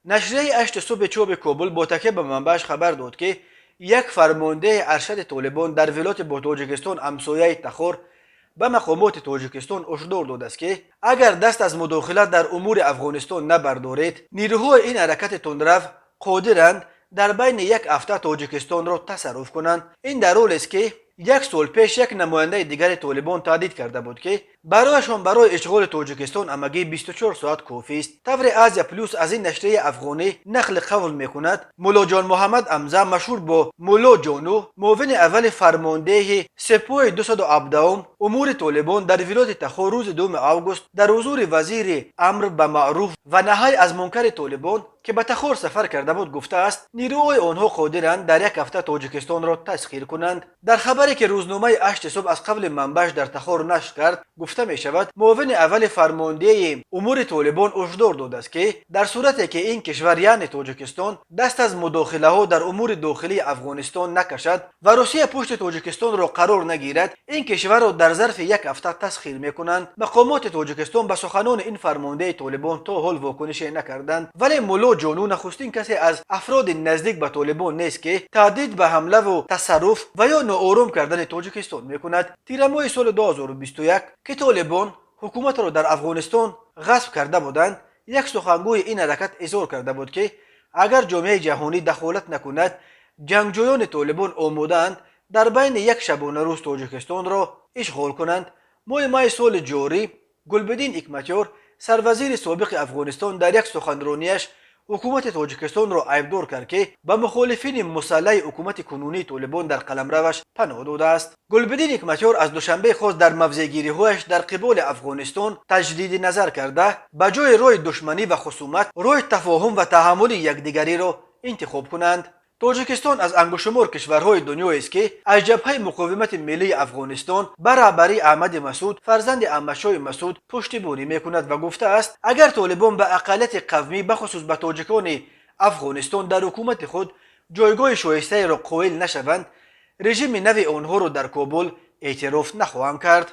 نشریه اشت صبح چوب کابل با تکیه به منبعش خبر داد که یک فرمانده ارشد طالبان در ولایت با تاجیکستان همسایه تخار به مقامات تاجیکستان هشدار داده است که اگر دست از مداخلت در امور افغانستان نبردارید، نیروهای این حرکت تندرو قادرند در بین یک هفته تاجیکستان را تصرف کنند. این در حالی است که یک سال پیش یک نماینده دیگر طالبان تهدید کرده بود که برایشان برای اشغال تاجیکستان همگی 24 ساعت کافی است. تور آزیا پلوس از این نشریه افغانی نقل قول میکند مولا جان محمد حمزه مشهور با مولا جانو، معاون اول فرمانده سپاه 217 امور طالبان در ولایت تخار روز 2 آگوست در حضور وزیر امر به معروف و نهی از منکر طالبان که به تخار سفر کرده بود گفته است نیروهای آنها قادرند در یک هفته تاجیکستان را تسخیر کنند. در خبری که روزنامه اشت صبح از قبل منبعش در تخار نشر کرد گفته می شود معاون اول فرمانده امور طالبان هشدار داده است که در صورتی که این کشور یعنی تاجیکستان دست از مداخله ها در امور داخلی افغانستان نکشد و روسیه پشت تاجیکستان را قرار نگیرد، این کشور را در ظرف یک هفته تسخیر می کنند. مقامات تاجیکستان به سخنان این فرمانده طالبان تا حال واکنش نکردند، ولی مولا جانو نخستین کسی از افراد نزدیک به طالبان نیست که تهدید به حمله و تصرف و یا ناآرام کردن تاجیکستان میکند. تیر ماه سال 2021 که طالبان حکومت را در افغانستان غصب کرده بودند، یک سخنگوی این حرکت اظهار کرده بود که اگر جامعه جهانی دخالت نکند جنگجویان طالبان آماده‌اند در بین یک شبانه روز تاجیکستان را اشغال کنند. ماه سال جاری گلبدین حکمتیار سروزیر سابق افغانستان در یک سخنرانیش حکومت تاجیکستان را عیبدار کرد که به مخالفین مسلح حکومت کنونی طالبان در قلمروش پناه داده است. گلبدین حکمتیار از دوشنبه خواست در موضع‌گیری‌هایش در قبال افغانستان تجدید نظر کرده به جای راه دشمنی و خصومت راه تفاهم و تحمل یکدیگری را انتخاب کنند. تاجیکستان از انگشت‌شمار کشورهای دنیا است که از جبهه مقاومت ملی افغانستان به رهبری احمد مسعود فرزند احمدشاه مسعود پشتیبانی میکند و گفته است اگر طالبان به اقلیت قومی بخصوص به تاجیکان افغانستان در حکومت خود جایگاه شایسته را قائل نشوند، رژیم نو آنها را در کابل اعتراف نخواهند کرد.